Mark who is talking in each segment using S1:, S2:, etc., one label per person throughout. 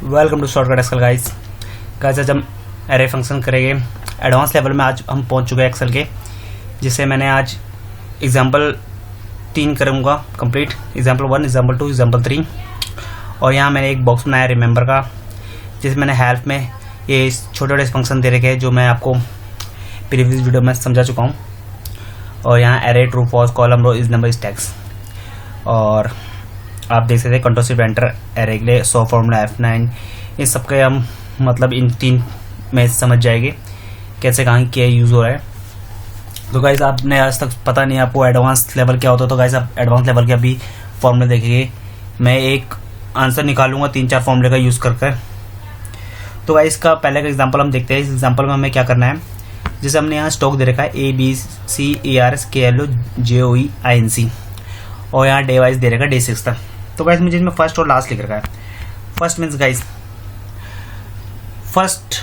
S1: Welcome to shortcut Excel guys. आज हम array function करेंगे एडवांस लेवल में। आज हम पहुंच चुके हैं एक्सेल के, जिसे मैंने आज एग्जांपल 3 करूंगा कंप्लीट। Example 1, example 2, example 3। और यहाँ मैंने एक बॉक्स बनाया रिमेंबर का, जिसमें मैंने हेल्प में ये छोटे छोटे फंक्शन दे रखे हैं जो मैं आपको प्रीवियस वीडियो में समझा चुका हूँ। और यहाँ array, true, false, column, row, is number, is text. और आप देख सकते हैं कंट्रोल शिफ्ट एंटर एरे के लिए 100 फॉर्मूला F9, इन सब के हम मतलब इन 3 में समझ जाएंगे कैसे कहाँ क्या यूज़ हो रहा है। तो गाइस आपने आज तक पता नहीं आपको एडवांस लेवल क्या होता है, तो गाइस आप एडवांस लेवल के अभी फॉर्मूले देखेंगे। मैं एक आंसर निकालूंगा 3-4 फॉर्मूले का यूज़ कर। तो गाइस का पहले का एग्जाम्पल हम देखते हैं। इस एग्जाम्पल में हमें क्या करना है, जैसे हमने यहाँ स्टॉक दे रखा है ABCERSKLOJOEINC और यहाँ डे वाइज दे रखा है डे 6 तक। तो गाइस मुझे इसमें फर्स्ट और लास्ट लिख रखा है। फर्स्ट मीन्स गाइस फर्स्ट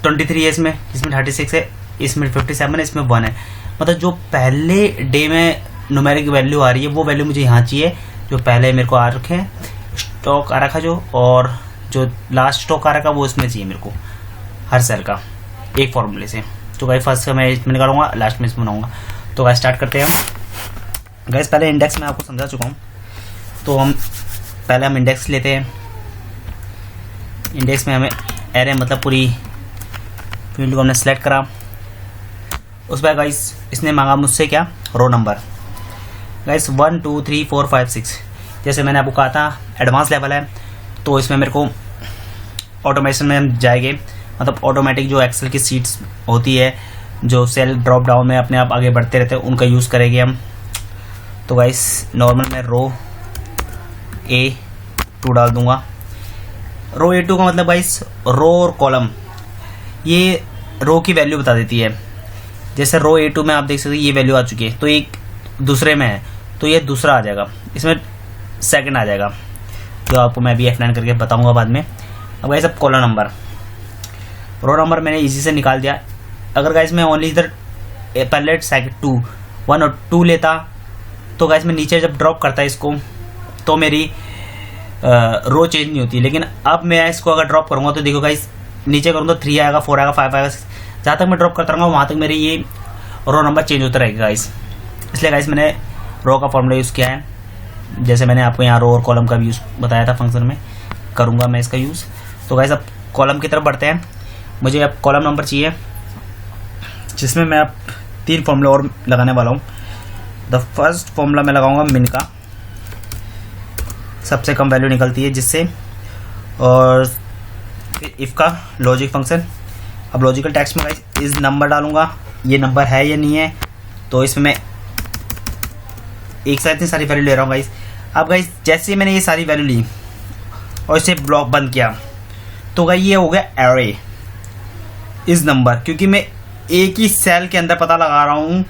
S1: 23 है, इसमें 36 है, इसमें 57 है, इसमें 1 है। मतलब जो पहले डे में न्यूमेरिक वैल्यू आ रही है वो वैल्यू मुझे यहाँ चाहिए, जो पहले मेरे को आ रखे हैं स्टॉक आ रखा जो, और जो लास्ट स्टॉक आ रखा वो इसमें चाहिए मेरे को हर सेल का एक फॉर्मूले से। तो गाइस फर्स्ट मैं इसमें निकालूंगा, लास्ट में इसमें बनाऊंगा। तो गाइस स्टार्ट करते हैं हम। गाइस पहले इंडेक्स में आपको समझा चुका हूँ, तो हम इंडेक्स लेते हैं। इंडेक्स में हमें एरे मतलब पूरी फील्ड को हमने सेलेक्ट करा। उस पर गाइस इसने मांगा मुझसे क्या, रो नंबर। गाइस 1 2 3 4 5 6, जैसे मैंने आपको कहा था एडवांस लेवल है, तो इसमें मेरे को ऑटोमेशन में हम जाएंगे। मतलब ऑटोमेटिक जो एक्सेल की सीट्स होती है, जो सेल ड्रॉप डाउन में अपने आप आगे बढ़ते रहते हैं, उनका यूज़ करेंगे हम। तो गाइस नॉर्मल में रो A2 डाल दूंगा। रो A2 का मतलब गाइस रो और कॉलम, ये रो की वैल्यू बता देती है। जैसे रो A2 में आप देख सकते हैं ये वैल्यू आ चुकी है, तो एक दूसरे में है तो ये दूसरा आ जाएगा, इसमें सेकंड आ जाएगा, जो आपको मैं भी F9 करके बताऊंगा बाद में। अब गाइस अब कॉलम नंबर, रो नंबर मैंने इजी से निकाल दिया। अगर गाइस मैं ओनली इधर पहले सेकंड 2 1 और 2 लेता, तो गाइस मैं नीचे जब ड्रॉप करता इसको तो मेरी रो चेंज नहीं होती। लेकिन अब मैं इसको अगर ड्रॉप करूंगा तो देखो गाइस नीचे करूँगा तो 3 आएगा, 4 आएगा, 5 आएगा। जहाँ तक मैं ड्रॉप करता रहूँगा वहाँ तक मेरी ये रो नंबर चेंज होता रहेगा गाइस। इसलिए गाइस मैंने रो का फॉर्मूला यूज़ किया है। जैसे मैंने आपको यहाँ रो और कॉलम का भी यूज़ बताया था फंक्शन में, करूँगा मैं इसका यूज़। तो गाइस अब कॉलम की तरफ बढ़ते हैं। मुझे अब कॉलम नंबर चाहिए, जिसमें मैं अब 3 फॉर्मूला और लगाने वाला हूँ। द फर्स्ट फॉर्मूला मैं लगाऊंगा मिन का, सबसे कम वैल्यू निकलती है जिससे, और फिर इफ का लॉजिक फंक्शन। अब लॉजिकल टेक्स्ट में गाइस इस नंबर डालूंगा, ये नंबर है या नहीं है, तो इसमें मैं एक साथ इतनी सारी वैल्यू ले रहा हूँ गाइस। अब गाइस जैसे ही मैंने ये सारी वैल्यू ली और इसे ब्लॉक बंद किया, तो गाइस ये हो गया एरे इस नंबर, क्योंकि मैं एक ही सेल के अंदर पता लगा रहा हूँ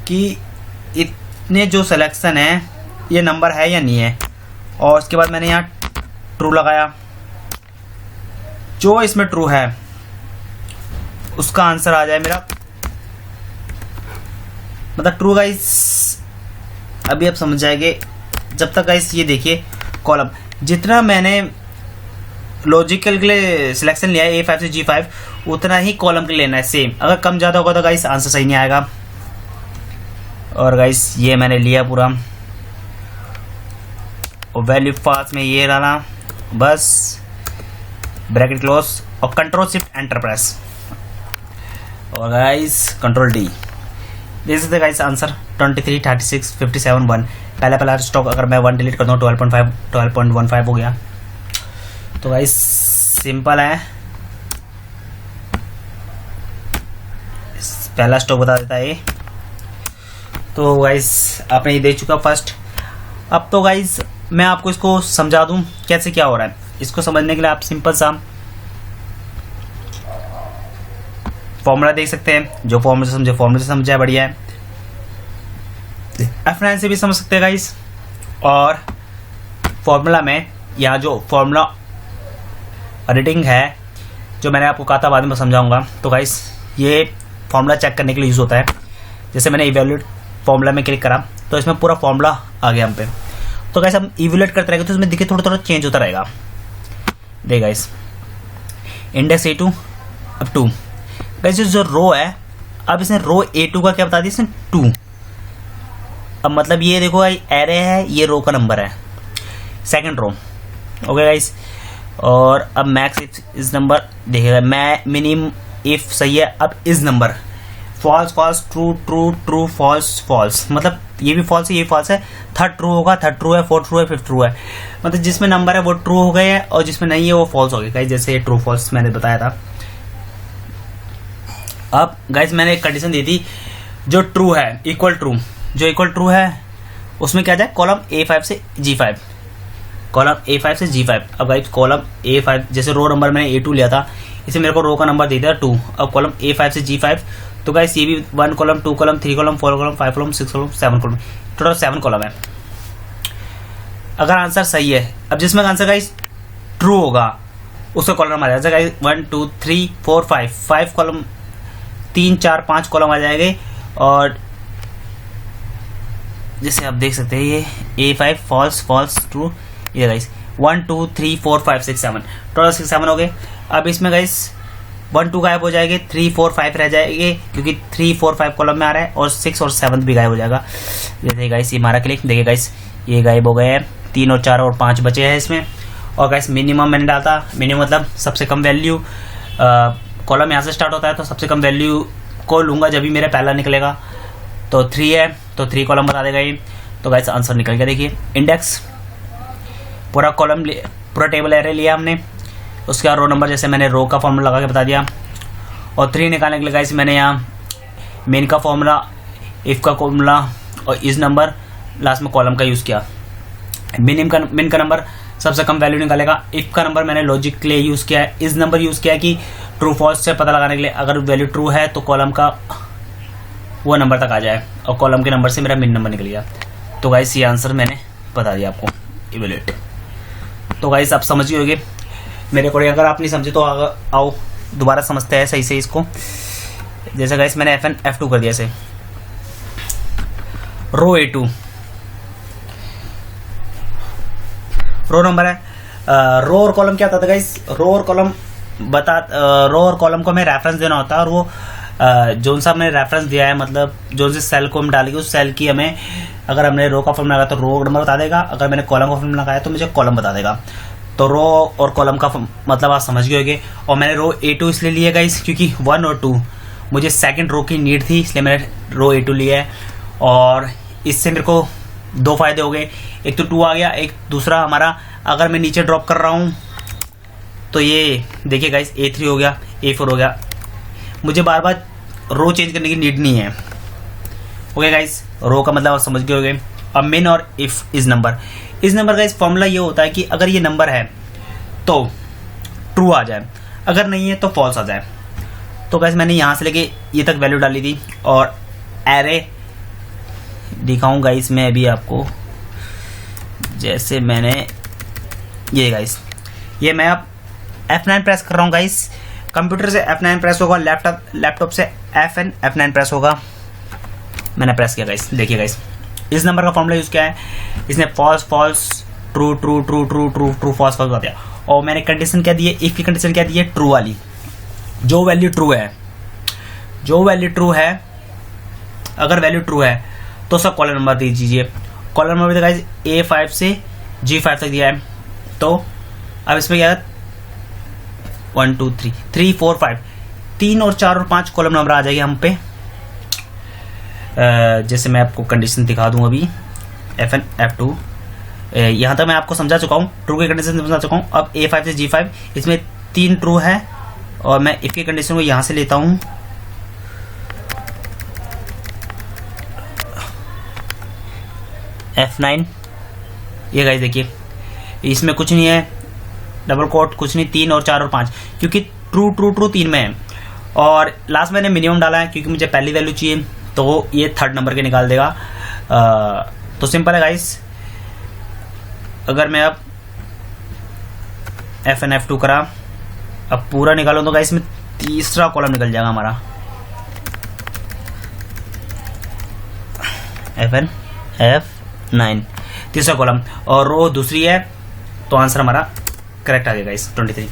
S1: कि इतने जो सिलेक्शन है ये नंबर है या नहीं है। और उसके बाद मैंने यहाँ ट्रू लगाया, जो इसमें ट्रू है उसका आंसर आ जाए मेरा, मतलब ट्रू गाइस। अभी आप समझ जाएंगे जब तक गाइस ये देखिए कॉलम, जितना मैंने लॉजिकल के लिए सिलेक्शन लिया है A5 से G5, उतना ही कॉलम के लिए लेना है सेम। अगर कम ज़्यादा होगा तो गाइस आंसर सही नहीं आएगा। और गाइस ये मैंने लिया पूरा, और वैल्यू पास में ये डाला, बस ब्रैकेट क्लोज और कंट्रोल शिफ्ट एंटर प्रेस, और गाइस कंट्रोल D। देख सकते गाइस आंसर 23 36 57 1। पहला स्टॉक अगर मैं 1 डिलीट कर दूँ 12.15 हो गया। तो गाइस सिंपल है, पहला स्टॉक बता देता है। तो गाइस आपने ये देख चुका फर्स्ट। अब तो गाइस मैं आपको इसको समझा दूं कैसे क्या हो रहा है। इसको समझने के लिए आप सिंपल सा फॉर्मूला देख सकते हैं, जो फॉर्मूला से समझा बढ़िया है। F9 से भी समझ सकते हैं गाइस। और फॉर्मूला में यहाँ जो फॉर्मूला एडिटिंग है, जो मैंने आपको कहा था बाद में समझाऊंगा, तो गाइस ये फॉर्मूला चेक करने के लिए यूज़ होता है। जैसे मैंने इवैल्यूएट फॉर्मूला में क्लिक करा तो इसमें पूरा फॉर्मूला आ गया हम पे। तो गाइस हम इवैल्यूएट करते रहेंगे तो इसमें देखिए थोड़ा थोड़ा चेंज होता रहेगा। देखिए गाइस इंडेक्स A2 अब 2 गाइस जो रो है, अब इसने रो A2 का क्या बता दिया इसने 2। अब मतलब ये देखो भाई एरे है, ये रो का नंबर है, सेकंड रो। ओके गाइस, और अब मैक्स इस नंबर देखिएगा, मैं मिनिमम इफ सही है, अब इस number false false true true true false false, मतलब ये भी फॉल्स है, ये फॉल्स है, थर्ड ट्रू होगा, थर्ड ट्रू है, फोर्थ ट्रू है, फिफ्थ ट्रू है, मतलब जिसमें नंबर है वो ट्रू हो गए हैं और जिसमें नहीं है वो फॉल्स हो गए गाइस, जैसे ट्रू फॉल्स मैंने बताया था। अब गाइस मैंने एक कंडीशन दी थी, जो ट्रू है इक्वल ट्रू, जो इक्वल ट्रू है उसमें क्या जाए, कॉलम A5 से G5, कॉलम A5 से G5। अब गाइस कॉलम A5 जैसे रो नंबर मैंने A2 लिया था, इसे मेरे को रो का नंबर दे दिया 2, अब कॉलम A5 से G5, तो गाइस ये भी 1 column 2 column 3 column 4 column 5 column 6 column 7 column, total 7 column है। अगर आंसर सही है, अब जिसमें आंसर गाइस ट्रू होगा उसका कॉलम आ जाएगा गाइस 1 2 3 4 5 कॉलम, 3 4 5 कॉलम आ जाएंगे। और जैसे आप देख सकते हैं ये A5 फॉल्स फॉल्स ट्रू, ये गाइस 1 2 3 4 5 6 7 टोटल 6 7 हो गए। अब इसमें गाइस 1 2 गायब हो जाएंगे, 3 4 5 रह जाएंगे क्योंकि 3 4 5 कॉलम में आ रहा है, और 6 और 7 भी गायब हो जाएगा। जैसे गाइस ये हमारा क्लिक देखिए गाइस ये गायब हो गए हैं, 3 और 4 और 5 बचे हैं इसमें। और गाइस मिनिमम मैंने डाला, मिनिमम मतलब सबसे कम वैल्यू, कॉलम यहाँ से स्टार्ट होता है तो सबसे कम वैल्यू को लूंगा जब भी मेरा पहला निकलेगा, तो 3 है तो 3 कॉलम बता देगा ये। तो गाइस आंसर निकल गया। देखिए इंडेक्स पूरा कॉलम पूरा टेबल एरे लिया हमने, उसके बाद रो नंबर जैसे मैंने रो का फॉर्मूला लगा के बता दिया, और 3 निकालने के लिए गाइस मैंने यहाँ मेन का फॉर्मूला, इफ का फॉर्मूला और इस नंबर लास्ट में कॉलम का यूज़ किया। मेन का नंबर सबसे कम वैल्यू निकालेगा, इफ का नंबर मैंने लॉजिक के लिए यूज़ किया है, इस नंबर यूज़ किया है कि ट्रू फॉल्स से पता लगाने के लिए, अगर वैल्यू ट्रू है तो कॉलम का वो नंबर तक आ जाए, और कॉलम के नंबर से मेरा मेन नंबर निकल गया। तो गाइस ये आंसर मैंने बता दिया आपको, इवेल्युएट। तो गाइस आप समझ गए होंगे मेरे को, अगर आप नहीं समझे तो आओ दोबारा समझते हैं सही से इसको। जैसे गाइस मैंने F1 F2 कर दिया, इसे रो A2 रो नंबर है, रो और कॉलम क्या होता था गाइस, रो और कॉलम को हमें रेफरेंस देना होता है, और वो जोन सा हमने रेफरेंस दिया है, मतलब जो से सेल को हम डालेंगे उस सेल की हमें, अगर हमने रो का फॉर्मूला लगाया तो रो नंबर बता देगा, अगर मैंने कॉलम का फॉर्मूला लगाया तो मुझे कॉलम बता देगा। तो रो और कॉलम का मतलब आप समझ गए होंगे। और मैंने रो A2 इसलिए लिया गाइस क्योंकि 1 और 2 मुझे सेकंड रो की नीड थी, इसलिए मैंने रो A2 लिया है। और इससे मेरे को 2 फायदे हो गए, एक तो 2 आ गया, एक दूसरा हमारा अगर मैं नीचे ड्रॉप कर रहा हूँ तो ये देखिए गाइस A3 हो गया, A4 हो गया, मुझे बार बार रो चेंज करने की नीड नहीं है। ओके गाइस, रो का मतलब आप समझ गए होंगे। अब मेन और इफ इस नंबर गाइस फॉर्मूला ये होता है कि अगर ये नंबर है तो ट्रू आ जाए, अगर नहीं है तो फॉल्स आ जाए। तो गाइस मैंने यहाँ से लेके ये तक वैल्यू डाली थी, और एरे दिखाऊं गाइस मैं अभी आपको, जैसे मैंने ये गाइस ये मैं अब F9 प्रेस कर रहा हूँ गाइस, कंप्यूटर से F9 प्रेस होगा, लैपटॉप से F9 प्रेस होगा। मैंने प्रेस किया गाइस, देखिए गाइस इस नंबर का फॉर्मूला यूज किया है, इसने false false true true true true true true false false बता दिया। और मैंने कंडीशन क्या दी है, इफ की कंडीशन क्या दी है, ट्रू वाली, जो वैल्यू ट्रू है, अगर वैल्यू ट्रू है तो उसका कॉलम नंबर दे दीजिए। कॉलम नंबर गाइस A5 से G5 तक दिया है। तो अब इसमें क्या है 1 2 3 4 5 3 और 4 और 5 कॉलम नंबर आ जाएगी हम पे। जैसे मैं आपको कंडीशन दिखा दूं अभी, F1 F2 यहाँ तक मैं आपको समझा चुका हूँ, ट्रू की कंडीशन समझा चुका हूँ। अब A5 से G5 इसमें 3 ट्रू है, और मैं इफ की कंडीशन को यहाँ से लेता हूँ, F9 ये गाइस देखिए इसमें कुछ नहीं है, डबल कोट कुछ नहीं, 3 और 4 और 5 क्योंकि ट्रू ट्रू ट्रू 3 में है। और लास्ट मैंने मिनिमम डाला है क्योंकि मुझे पहली वैल्यू चाहिए, तो ये थर्ड नंबर के निकाल देगा। तो सिंपल है गाइस, अगर मैं अब F1 F2 करा, अब पूरा निकालूं तो गाइस में तीसरा कॉलम निकल जाएगा हमारा, F1 F9 तीसरा कॉलम, और रो दूसरी है, तो आंसर हमारा करेक्ट आ गया गाइस 23।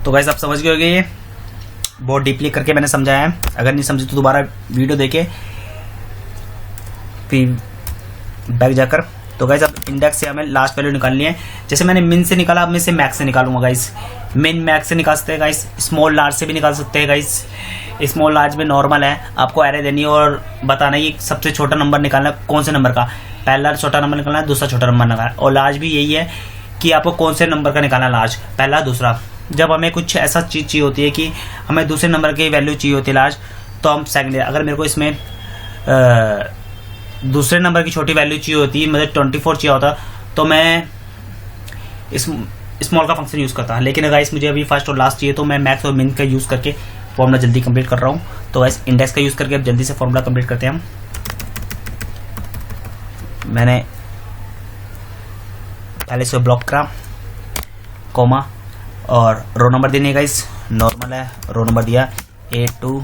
S1: तो गाइस आप समझ गए होंगे, ये बहुत डीपली करके मैंने समझाया है। अगर नहीं समझे तो दोबारा वीडियो देखे फिर बैक जाकर। तो गाइस अब इंडेक्स से हमें लास्ट वैल्यू निकालनी है। जैसे मैंने मिन से निकाला, अब मैं से मैक्स से निकालूंगा गाइस। मिन मैक्स से निकाल सकते हैं गाइस, स्मॉल लार्ज से भी निकाल सकते हैं गाइस। स्मॉल लार्ज में नॉर्मल है, आपको एरे देनी है और बताना है कि सबसे छोटा नंबर निकालना है कौन से नंबर का, पहला छोटा नंबर निकालना है, दूसरा छोटा नंबर निकालना है। और लार्ज भी यही है कि आपको कौन से नंबर का निकालना है, लार्ज पहला दूसरा। जब हमें कुछ ऐसा चीज चाहिए होती है कि हमें दूसरे नंबर की वैल्यू चाहिए होती है लार्ज, तो हम सेकंड, अगर मेरे को इसमें दूसरे नंबर की छोटी वैल्यू चाहिए होती है, मतलब 24 चाहिए होता, तो मैं इस स्मॉल का फंक्शन यूज करता। लेकिन गाइस मुझे अभी फर्स्ट और लास्ट चाहिए, तो मैं मैक्स और मिन का यूज करके फॉर्मूला जल्दी कंप्लीट कर रहा हूँ। तो गाइस इंडेक्स का यूज करके अब जल्दी से फॉर्मूला कंप्लीट करते हैं हम। मैंने पहले से ब्लॉक करा, कॉमा और रो नंबर देने गाइस, नॉर्मल है, रो नंबर दिया A2,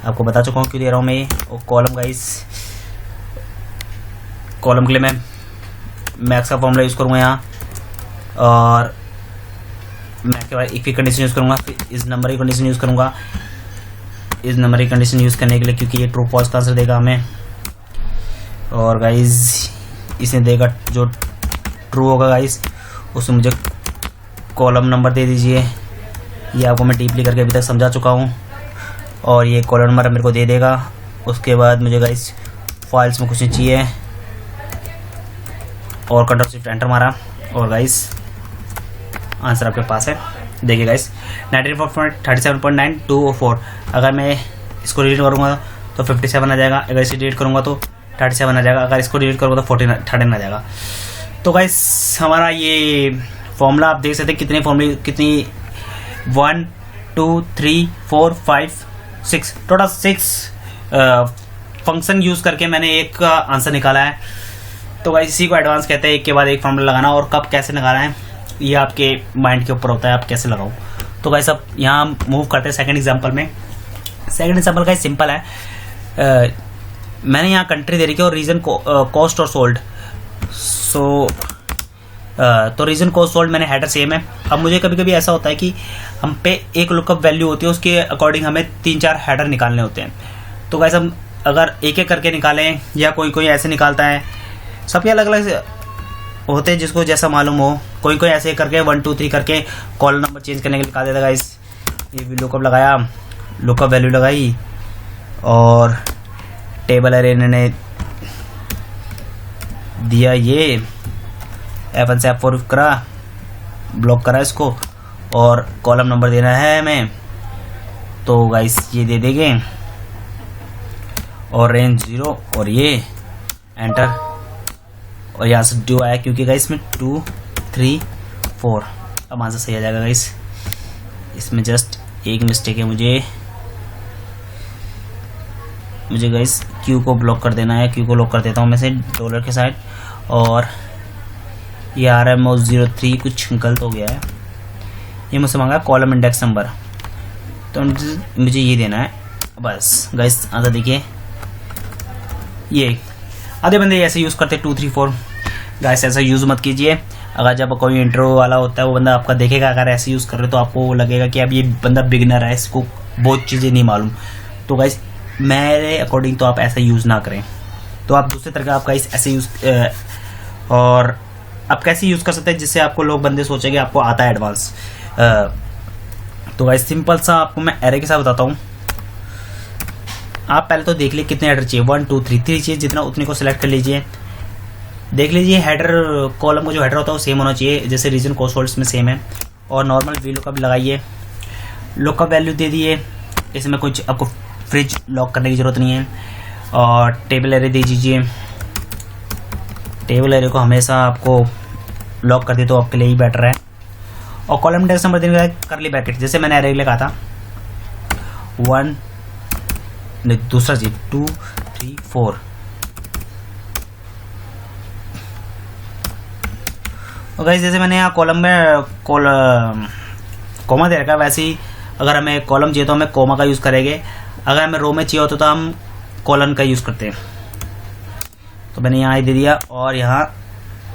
S1: आपको बता चुका हूँ क्यों दे रहा हूँ मैं ये। और कॉलम गाइस, कॉलम के लिए मैं मैक्स का फॉर्मूला यूज करूँगा यहाँ, और मैक्स के बाद एक ही कंडीशन यूज करूँगा, फिर इस नंबर की कंडीशन यूज करूँगा। इस नंबर की कंडीशन यूज करने के लिए, क्योंकि ये ट्रू फॉल्स का आंसर देगा हमें, और गाइस इसने देगा जो ट्रू होगा गाइस, उसमें मुझे कॉलम नंबर दे दीजिए। ये आपको मैं डीपली करके अभी तक समझा चुका हूँ, और ये कॉलम नंबर मेरे को दे देगा। उसके बाद मुझे गाइस फाइल्स में कुछ नहीं चाहिए, और कंट्रोल शिफ्ट एंटर मारा, और गाइस आंसर आपके पास है। देखिए गाइस 94.37.924। अगर मैं इसको डिलीट करूँगा तो 57 आ जाएगा, अगर इसे डिलीट करूँगा तो 37 आ जाएगा, अगर इसको डिलीट करूँगा तो 13 आ जाएगा। तो गाइस हमारा ये फॉर्मूला आप देख सकते हैं कितनी 1 2 3 4 5 6 टोटल 6 फंक्शन यूज करके मैंने एक का आंसर निकाला है। तो गाइस इसी को एडवांस कहते हैं, एक के बाद एक फॉर्मूला लगाना, और कब कैसे लगाना है ये आपके माइंड के ऊपर होता है, आप कैसे लगाओ। तो गाइस अब यहाँ मूव करते हैं सेकंड एग्जांपल में। सेकंड एग्जांपल गाइस सिंपल है। मैंने यहाँ कंट्री दे रखी है और रीजन कॉस्ट और सोल्ड। तो रीजन कॉस्ट सोल्ड मैंने हेडर सेम है। अब मुझे कभी कभी ऐसा होता है कि हम पे एक लुकअप वैल्यू होती है, उसके अकॉर्डिंग हमें 3-4 हेडर निकालने होते हैं। तो गाइस हम अगर एक एक करके निकालें, या कोई ऐसे निकालता है, सबके अलग अलग होते हैं जिसको जैसा मालूम हो। कोई ऐसे करके 1 2 3 करके कॉलम नंबर चेंज करने के लिए निकाल देता गाइस। ये भी लुकअप लगाया, लुकअप वैल्यू लगाई, और टेबल अरे इन्होंने दिया, ये F1 से F4 करा, ब्लॉक करा इसको, और कॉलम नंबर देना है हमें, तो गाइस ये दे देंगे, और रेंज 0, और ये एंटर, और यहाँ से जो आया, क्योंकि गाइस में 2 3 4 अब आंसर सही आ जाएगा गाइस। इसमें जस्ट एक मिस्टेक है, मुझे गाइस क्यू को ब्लॉक कर देना है। क्यू को लॉक कर देता हूँ मैं से डॉलर के साइड, और ये RM03 कुछ गलत हो गया है, ये मुझसे मांगा कॉलम इंडेक्स नंबर, तो मुझे ये देना है बस। गाइस आंसर देखिए, ये आधे बंदे ऐसे यूज़ करते 2 3 4। गाइस ऐसा यूज़ मत कीजिए। अगर जब कोई इंटरव्यू वाला होता है, वो बंदा आपका देखेगा, अगर ऐसे यूज़ कर रहे तो आपको लगेगा कि अब ये बंदा बिगिनर है, इसको बहुत चीज़ें नहीं मालूम। तो गाइस मेरे अकॉर्डिंग तो आप ऐसा यूज़ ना करें। तो आप दूसरे तरह का आप गाइस ऐसे यूज़, और आप कैसे यूज़ कर सकते हैं जिससे आपको लोग बंदे सोचेंगे आपको आता है एडवांस। तो गाइस सिंपल सा आपको मैं एरे के साथ बताता हूँ। आप पहले तो देख लीजिए कितने हेडर चाहिए, 1 2 3 चाहिए, जितना उतने को सिलेक्ट कर लीजिए। देख लीजिए हेडर कॉलम का जो हेडर होता है वो सेम होना चाहिए, जैसे रीजन कॉस्ट होल्ड्स में सेम है। और नॉर्मल वी लुकअप लगाइए, लुकअप वैल्यू दे दिए, इसमें कुछ आपको फ्रिज लॉक करने की जरूरत नहीं है। और टेबल एरे दे दीजिए, टेबल एरे को हमेशा आपको लॉक कर दे तो आपके लिए ही बेटर है। और कॉलम इंडेक्स नंबर देने का करली ब्रैकेट, जैसे मैंने एरे लगा था 1 नहीं, दूसरा चीज 2 3 4। और गाइस जैसे मैंने यहाँ कॉलम में कॉमा दे रखा है, वैसे ही अगर हमें कॉलम चाहिए तो हमें कॉमा का यूज करेंगे, अगर हमें रो में चाहिए होता तो हम कॉलन का यूज करते हैं। तो मैंने यहाँ दे दिया, और यहाँ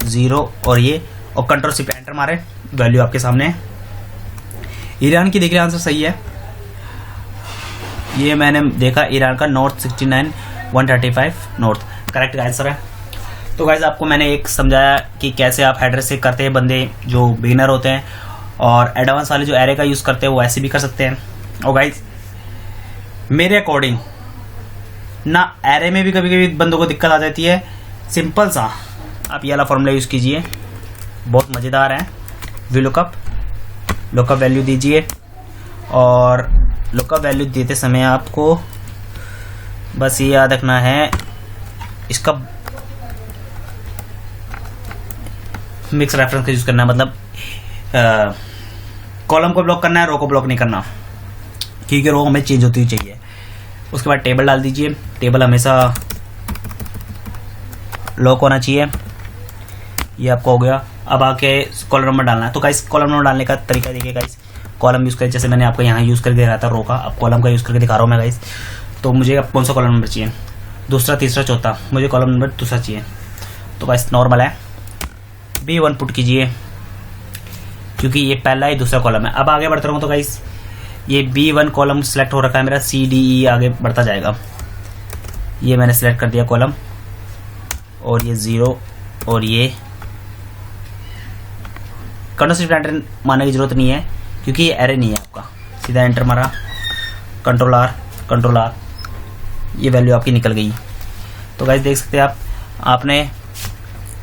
S1: 0 और ये, और कंट्रोल शिफ्ट एंटर मारे, वैल्यू आपके सामने है। ईरान की देखिए आंसर सही है, ये मैंने देखा ईरान का नॉर्थ 69 135 नॉर्थ करेक्ट आंसर है। तो गाइज आपको मैंने एक समझाया कि कैसे आप हेडर से करते हैं बंदे जो बिगिनर होते हैं, और एडवांस वाले जो एरे का यूज़ करते हैं वो ऐसे भी कर सकते हैं। और गाइज मेरे अकॉर्डिंग ना एरे में भी कभी कभी बंदों को दिक्कत आ जाती है, सिंपल सा आप ये वाला फॉर्मूला यूज़ कीजिए, बहुत मज़ेदार है। वी लुकअप वैल्यू दीजिए, और लुकअप वैल्यू देते समय आपको बस ये याद रखना है इसका मिक्स रेफरेंस का यूज़ करना है, मतलब कॉलम को ब्लॉक करना है, रो को ब्लॉक नहीं करना, क्योंकि रो हमें चेंज होती हुई चाहिए। उसके बाद टेबल डाल दीजिए, टेबल हमेशा लॉक होना चाहिए, ये आपको हो गया। अब आके कॉलम नंबर डालना है, तो गाइस कॉलम नंबर डालने का तरीका देखिए गाइस, कॉलम यूज़ करें, जैसे मैंने आपको यहाँ यूज़ करके दिखाया था रो का, अब कॉलम का यूज़ करके दिखा रहा हूँ मैं गाइस। तो मुझे अब कौन सा कॉलम नंबर चाहिए, दूसरा, तीसरा, चौथा, मुझे कॉलम नंबर दूसरा चाहिए। तो गाइस नॉर्मल है, B1 पुट कीजिए, क्योंकि ये पहला ही दूसरा कॉलम है। अब आगे बढ़ता रहूँ तो गाइस ये B1 कॉलम सेलेक्ट हो रखा है मेरा, CDE आगे बढ़ता जाएगा, ये मैंने सेलेक्ट कर दिया कॉलम, और ये 0 और ये कंट्रोल शिफ्ट एंटर मारने की जरूरत नहीं है, क्योंकि ये एरे नहीं है आपका। सीधा एंटर मारा, कंट्रोल आर, ये वैल्यू आपकी निकल गई। तो गाइस देख सकते हैं आप, आपने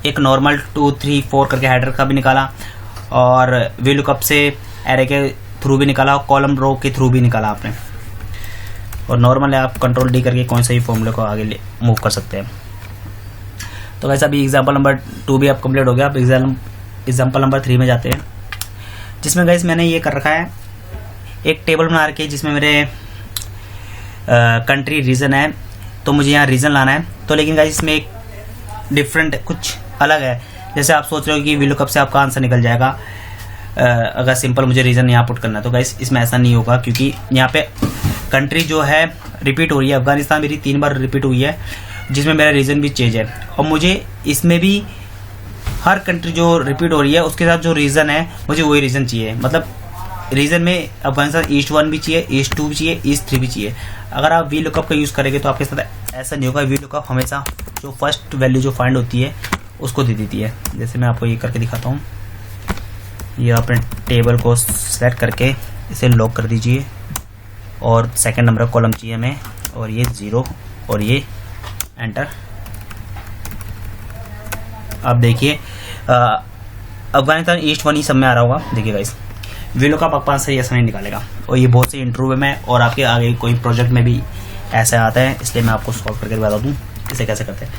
S1: एक नॉर्मल 2 3 4 करके हेडर का भी निकाला, और वी लुकअप से एरे के थ्रू भी निकाला, और कॉलम रो के थ्रू भी निकाला आपने। और नॉर्मल है, आप कंट्रोल D करके कौन सा भी फॉर्मूले को आगे मूव कर सकते हैं। तो वैसे अभी एग्जाम्पल नंबर 2 भी आप कंप्लीट हो गया। आप एग्जाम्पल नंबर 3 में जाते हैं, जिसमें गाइस मैंने ये कर रखा है, एक टेबल बना रखी है जिसमें मेरे कंट्री रीजन है, तो मुझे यहाँ रीजन लाना है। तो लेकिन गाइस इसमें एक डिफरेंट कुछ अलग है, जैसे आप सोच रहे हो कि वी लुकअप से आपका आंसर निकल जाएगा अगर सिंपल मुझे रीजन यहाँ पुट करना है। तो गाइस इसमें ऐसा नहीं होगा, क्योंकि यहाँ पे कंट्री जो है रिपीट हो रही है, अफगानिस्तान मेरी 3 बार रिपीट हुई है, जिसमें मेरा रीजन भी चेंज है, और मुझे इसमें भी हर कंट्री जो रिपीट हो रही है उसके साथ जो रीजन है मुझे वही रीजन चाहिए। मतलब रीजन में अफगानिस्तान ईस्ट 1 भी चाहिए, ईस्ट 2 भी चाहिए, ईस्ट 3 भी चाहिए। अगर आप वी लुकअप का यूज़ करेंगे तो आपके साथ ऐसा नहीं होगा। वी लुकअप हमेशा जो फर्स्ट वैल्यू जो फाइंड होती है उसको दे देती है। जैसे मैं आपको ये करके दिखाता हूँ, ये अपने टेबल को सेलेक्ट करके इसे लॉक कर दीजिए, और सेकंड नंबर का कॉलम चाहिए हमें, और ये 0 और ये एंटर। आप देखिए अफगानिस्तान ईस्ट 1 ही सब में आ रहा होगा। देखिए गाइस वी लुकअप आपका आंसर ऐसा नहीं निकालेगा, और ये बहुत से इंटरव्यू में और आपके आगे कोई प्रोजेक्ट में भी ऐसा आता है, इसलिए मैं आपको सॉल्व करके बता दूँ इसे कैसे करते हैं।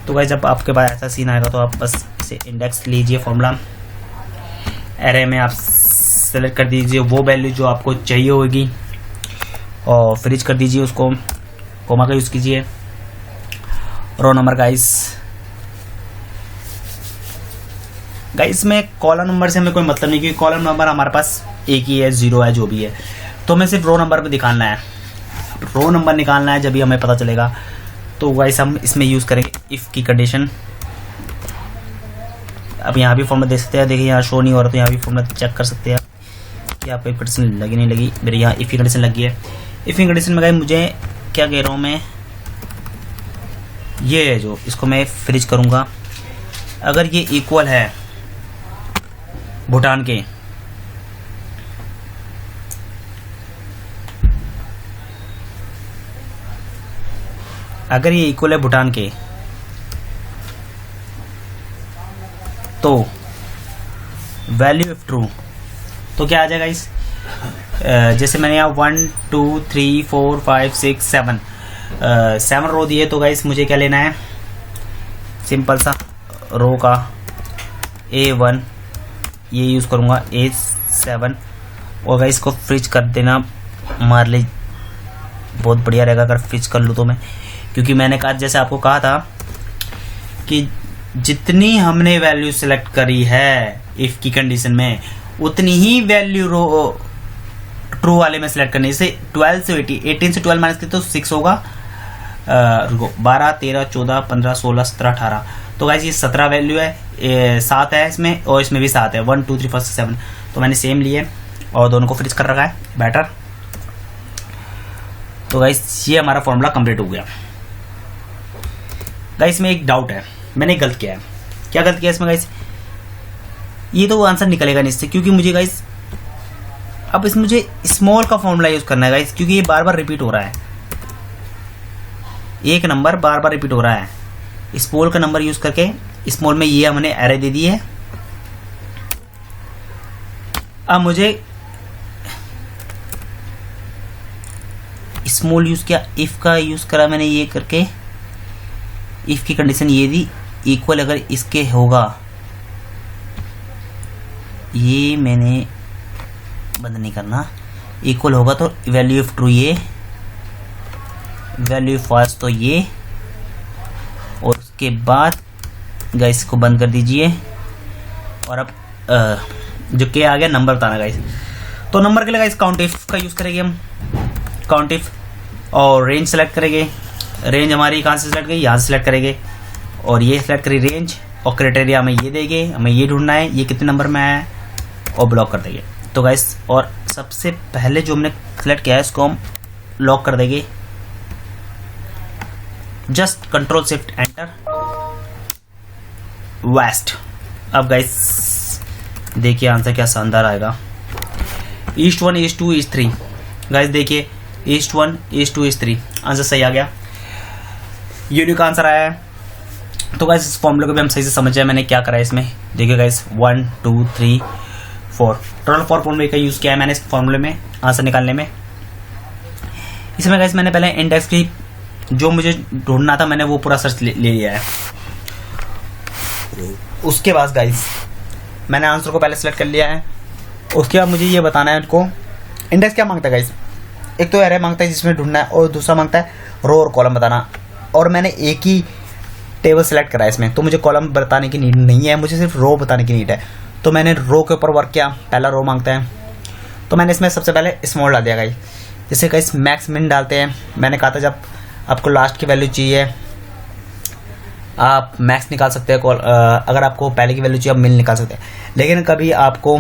S1: तो गाइस जब आपके पास ऐसा सीन आएगा तो आप बस इसे इंडेक्स लीजिए, फॉर्मूला एरे में आप सेलेक्ट कर दीजिए वो वैल्यू जो आपको चाहिए होगी, और फ्रीज कर दीजिए उसको, कोमा का यूज़ कीजिए। रो नंबर गाइस में कॉलम नंबर से हमें कोई मतलब नहीं, क्योंकि कॉलम नंबर हमारे पास एक ही है, 0 है, जो भी है। तो हमें सिर्फ रो नंबर पे दिखाना है, रो नंबर निकालना है, जब भी हमें पता चलेगा। तो गाइस हम इसमें यूज़ करेंगे इफ़ की कंडीशन। अब यहाँ भी फॉर्मूला दे सकते हैं, देखिए यहाँ शो नहीं हो रहा, तो यहाँ भी फॉर्मूला चेक कर सकते हैं कि आपको कंडीशन लगी नहीं लगी। मेरे यहाँ इफ़ की कंडीशन लगी है। इफ़ की कंडीशन में गाइस मुझे क्या कह रहा हूँ मैं, ये है जो इसको मैं फ्रीज करूँगा। अगर ये इक्वल है भूटान के, अगर ये इक्वल है भूटान के, तो वैल्यू इफ ट्रू तो क्या आ जाएगा इस, जैसे मैंने यहाँ 1 2 3 4 5 6 7 रो दिए। तो गाइस मुझे क्या लेना है, सिंपल सा रो का A1 ये यूज़ करूँगा, A7, और गाइस इसको फ्रिज कर देना, मार ले, बहुत बढ़िया रहेगा अगर फ्रिज कर लूँ तो मैं, क्योंकि मैंने कहा जैसे आपको कहा था कि जितनी हमने वैल्यू सेलेक्ट करी है इफ़ की कंडीशन में, उतनी ही वैल्यू रो ट्रू वाले में सेलेक्ट करनी है। जैसे 12 से 18 से 12 माइनस के तो 6 होगा, रुको 12 13 14 15 16 17 18, तो गाइस ये 17 वैल्यू है, 7 है इसमें और इसमें भी 7 है, 1 2 3 4 6 7। तो मैंने सेम लिए और दोनों को फ्रीज कर रखा है बेटर। तो गाइस ये हमारा फॉर्मूला कंप्लीट हो गया। गाइस में एक डाउट है, मैंने गलत किया है। क्या गलत किया इसमें गाइस? ये तो आंसर निकलेगा नहीं इससे, क्योंकि मुझे गाइस अब इस मुझे स्मॉल का फॉर्मूला यूज करना है गाइस, क्योंकि ये बार बार रिपीट हो रहा है, एक नंबर बार बार रिपीट हो रहा है। स्मॉल का नंबर यूज करके स्मॉल में ये हमने एरे दे दी है। अब मुझे स्मॉल यूज किया, इफ का यूज करा मैंने, ये करके इफ की कंडीशन ये दी, इक्वल अगर इसके होगा, ये मैंने बंद नहीं करना, इक्वल होगा तो वैल्यू ऑफ ट्रू ये, वैल्यू ऑफ फॉल्स तो ये, और उसके बाद गाइस को बंद कर दीजिए। और अब जो के आ गया नंबर बताना गाइस। तो नंबर के लिए गाइस काउंट इफ का यूज करेंगे हम, काउंट इफ, और रेंज सेलेक्ट करेंगे। रेंज हमारी कहाँ से सेलेक्ट करेंगे, यहाँ से सेलेक्ट करेंगे, और ये सेलेक्ट करें रेंज, और क्राइटेरिया हमें ये देंगे, हमें ये ढूंढना है ये कितने नंबर में है, और ब्लॉक कर देंगे। तो गाइस और सबसे पहले जो हमने सेलेक्ट किया है इसको हम लॉक कर देंगे, just control shift enter, west. अब गाइस देखिए आंसर क्या शानदार आएगा, ईस्ट 1 ईस्ट 2 ईस्ट 3। गाइस देखिए ईस्ट 1 ईस्ट 2 ईस्ट 3 आंसर सही आ गया, यूनिक आंसर आया है। तो गाइस इस फॉर्मूले को भी हम सही से समझ जाए मैंने क्या करा है इसमें। देखिए गाइस 1 2 3 4 टोटल 4 फॉर्मूले का यूज किया है मैंने इस फॉर्मूले में आंसर निकालने में। इसमें गाइस मैंने पहले इंडेक्स की जो मुझे ढूंढना था मैंने वो पूरा सर्च ले लिया है। उसके बाद गाइस मैंने आंसर को पहले सेलेक्ट कर लिया है। उसके बाद मुझे ये बताना है उनको इंडेक्स क्या मांगता है गाइस। एक तो एरे मांगता है जिसमें ढूंढना है, और दूसरा मांगता है रो और कॉलम बताना, और मैंने एक ही टेबल सेलेक्ट करा है इसमें, तो मुझे कॉलम बताने की नीड नहीं है, मुझे सिर्फ रो बताने की नीड है। तो मैंने रो के ऊपर वर्क किया, पहला रो मांगता है तो मैंने इसमें सबसे पहले स्मॉल डाल दिया गाइस। जैसे गाइस मैक्स मिन डालते हैं, मैंने कहा था जब आपको लास्ट की वैल्यू चाहिए आप मैक्स निकाल सकते हैं, अगर आपको पहले की वैल्यू चाहिए आप मिन निकाल सकते हैं, लेकिन कभी आपको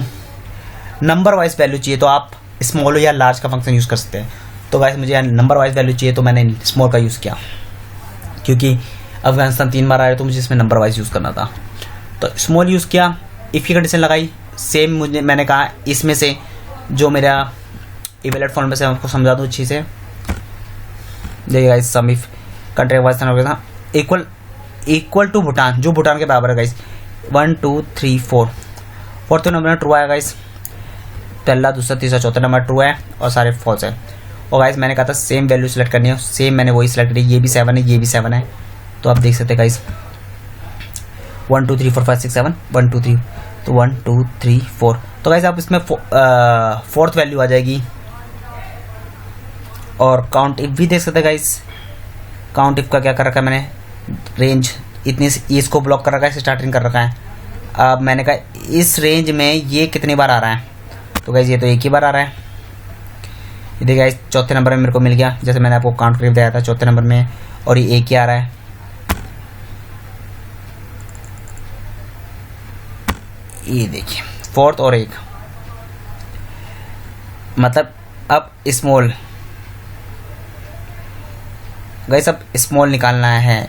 S1: नंबर वाइज वैल्यू चाहिए तो आप स्मॉल या लार्ज का फंक्शन यूज़ कर सकते हैं। तो गाइस मुझे नंबर वाइज वैल्यू चाहिए तो मैंने स्मॉल का यूज़ किया, क्योंकि अफगानिस्तान 3 बार आया तो मुझे इसमें नंबर वाइज यूज़ करना था, तो स्मॉल यूज़ किया। इफ़ की कंडीशन लगाई, सेम मुझे मैंने कहा इसमें से जो मेरा इवेलेट फॉर्म में से आपको समझा दूँ अच्छी से। देखिए guys sum if country Pakistan equal to Bhutan, जो भूटान के बराबर है गाइस। 1 2 3 4 फोर्थ नंबर में ट्रू आया गाइस, पहला दूसरा तीसरा चौथा नंबर ट्रू है और सारे फॉल्स है। और गाइस मैंने कहा था सेम वैल्यू सेलेक्ट करनी है, सेम मैंने वही सेलेक्ट करी, ये भी 7 है ये भी 7 है, तो आप देख सकते हैं गाइस 1 2 3 4 5 6 7 1 2 3, तो 1 2 3 4। तो गाइस आप इसमें फोर्थ वैल्यू आ जाएगी। और काउंट इफ भी देख सकते हैं गाइस, काउंट इफ का क्या कर रखा है मैंने, रेंज इतनी इसको ब्लॉक कर रखा है, स्टार्टिंग कर रखा है। अब मैंने कहा इस रेंज में ये कितनी बार आ रहा है, तो गाइस ये तो एक ही बार आ रहा है। ये देखिए गाइस चौथे नंबर में मेरे को मिल गया, जैसे मैंने आपको काउंट करके बताया था चौथे नंबर में, और ये एक ही आ रहा है। ये देखिए फोर्थ और एक, मतलब अब स्मॉल गाइस, अब स्मॉल निकालना है।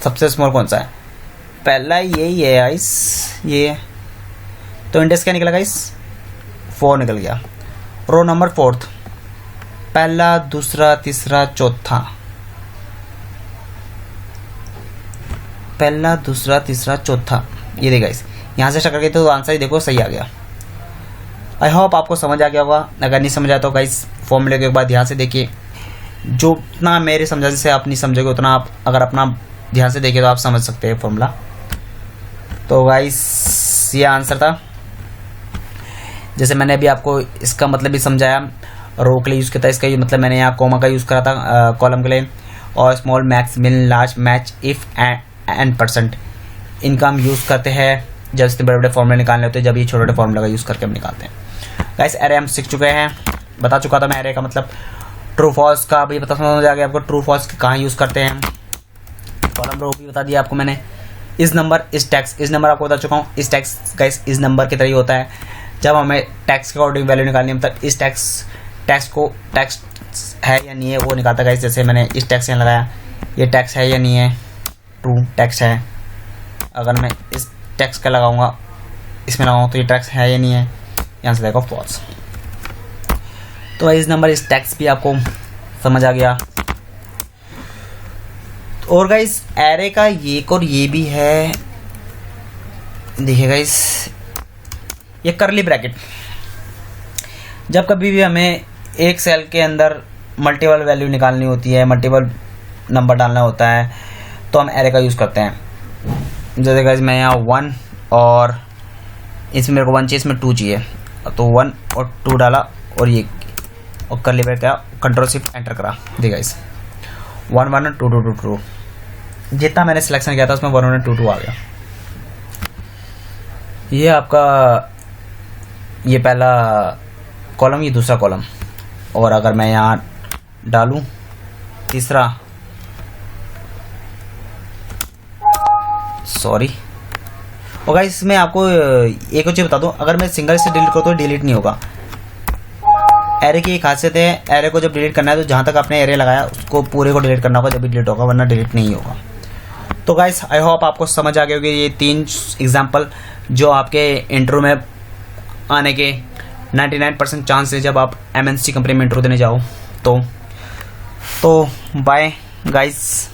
S1: सबसे स्मॉल कौन सा है, पहला यही है गाइस, ये तो इंडेक्स क्या निकला गाइस 4 निकल गया। रो नंबर फोर्थ, पहला दूसरा तीसरा चौथा, पहला दूसरा तीसरा चौथा, ये देखिए गाइस यहाँ से स्टार्ट करके तो आंसर ही देखो सही आ गया। आई होप आपको समझ आ गया होगा, अगर नहीं समझ आया तो गाइस फॉर्मूले के बाद ध्यान से देखिए, जो उतना मेरे समझाने से आप नहीं समझोगे उतना आप अगर अपना ध्यान से देखिए तो आप समझ सकते हैं फॉर्मूला। तो गाइस ये आंसर था, जैसे मैंने अभी आपको इसका मतलब भी समझाया, रो के लिए यूज़ किया था, इसका मतलब मैंने यहाँ कॉमा का यूज़ करा था कॉलम के लिए, और small max min large match if and percent इनका हम यूज़ करते हैं जब इतने बड़े बड़े फॉर्मूले निकालने होते हैं, जब ये छोटे छोटे फॉर्मूला का यूज़ करके हम निकालते हैं। गाइस एरे हम सीख चुके हैं, बता चुका था मैं एरे का मतलब, ट्रू फॉल्स का भी पता समझ आ गया आपको, ट्रू फॉल्स कहाँ यूज़ करते हैं हम, कॉलम रो भी बता दिया आपको मैंने, इस नंबर इस टैक्स, इस नंबर आपको बता चुका हूँ। इस टैक्स गाइस इस नंबर की तरह ही होता है। जब हमें टैक्स के अकॉर्डिंग वैल्यू निकालनी है, मतलब इस टैक्स को टैक्स है या नहीं है वो निकालता है गाइस। जैसे मैंने इस टैक्स यहाँ लगाया, ये टैक्स है या नहीं है, ट्रू टैक्स है। अगर मैं इस टैक्स का लगाऊंगा, इसमें लगाऊंगा तो ये टैक्स है या नहीं है, यहाँ से देखो फॉल्स। तो इस नंबर इस टैक्स भी आपको समझ आ गया। और गाइस एरे का एक और ये भी है, देखिए गाइस ये करली ब्रैकेट। जब कभी भी हमें एक सेल के अंदर मल्टीपल वैल्यू निकालनी होती है, मल्टीपल नंबर डालना होता है, तो हम एरे का यूज़ करते हैं। जैसे गाइस मैं यहाँ 1 और इसमें मेरे को 1 चाहिए, इसमें 2 चाहिए, तो 1 और 2 डाला और ये और करली ब्रैकेट क्या, कंट्रोल शिफ्ट एंटर करा। देखिए गाइस 1 1 2 2 2 2, जितना मैंने सिलेक्शन किया था उसमें 1 1 2 2 आ गया। ये आपका ये पहला कॉलम, ये दूसरा कॉलम। और अगर मैं यहाँ डालूं तीसरा, सॉरी, और गाइस इसमें आपको एक और चीज़ बता दूं, अगर मैं सिंगल से डिलीट करूँ तो डिलीट नहीं होगा। एरे की एक खासियत है, एरे को जब डिलीट करना है तो जहाँ तक आपने एरे लगाया उसको पूरे को डिलीट करना होगा, जब भी डिलीट होगा, वरना डिलीट नहीं होगा। तो गाइस आई होप आपको समझ आ गया होगी ये 3 एग्जाम्पल जो आपके इंटरव्यू में आने के 99% चांस है जब आप MNC कंपनी में इंटरव्यू देने जाओ। तो बाय गाइस।